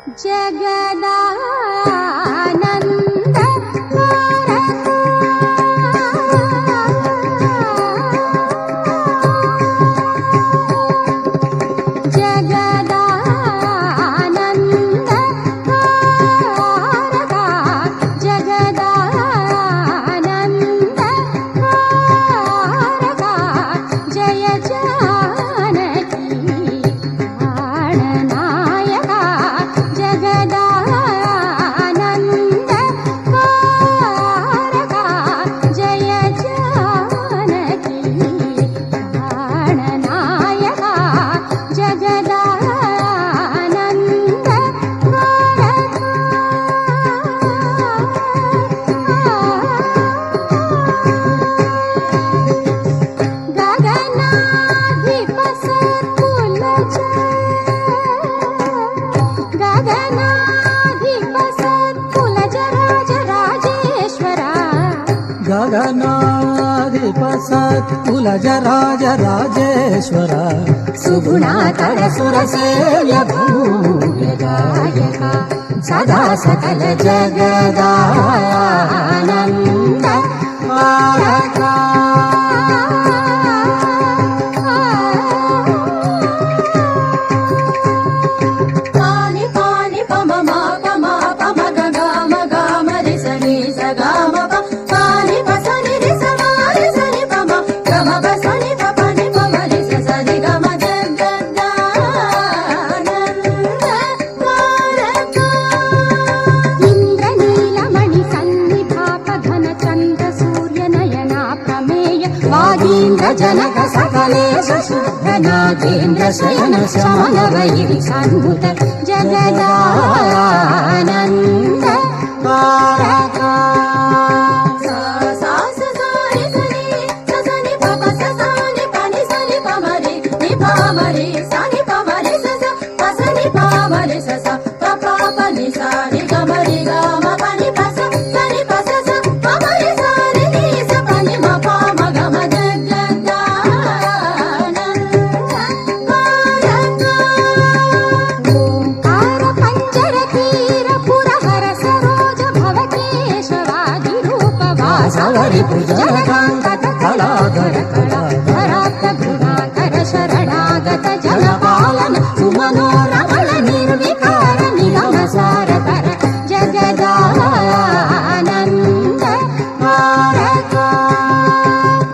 जगदानन्द गगनाधिपसत्कुलजराजराजेश्वर सुगुणाकर सुरसेव्य भूयगायक सदा सकल जगदानन्द कारका जनक सकलेश शुद्धनागेन्द्र शयन श्यामलवैरि सन्मुत जगदानन्द कारका जगदानन्द कलाधर कलाधराक्त गुणाकर शरणागत जलपालन सुमनोरमण निर्विकार निगम सारकर जगदानन्द कारका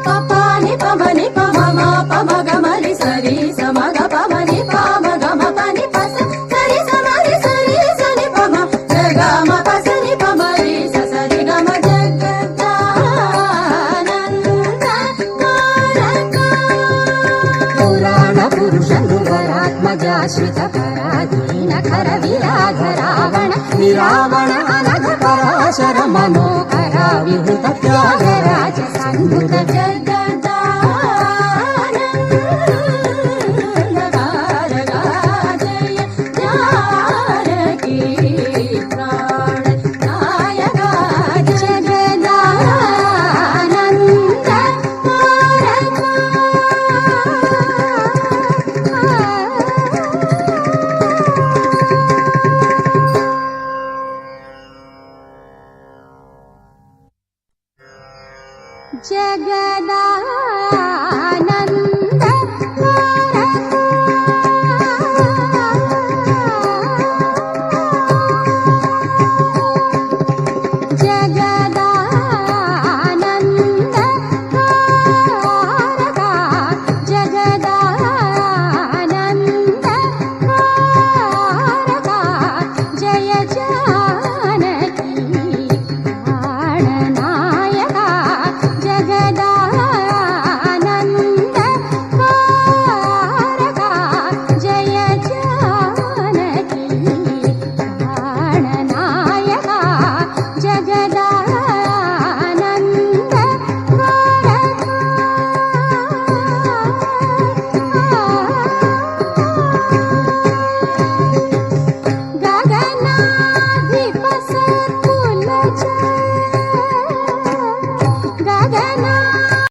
पपानि पमनि पमम पमगमरि सरि समग पमनि पमगम पनि पस सरि समरि सरि सनि पम गम पसनि पमरि ससरि गम श्रित पराधीन खर विराग रावण विरावण अनघ पराशर मनोकरा विहृत त्यागराज सन्मुख जग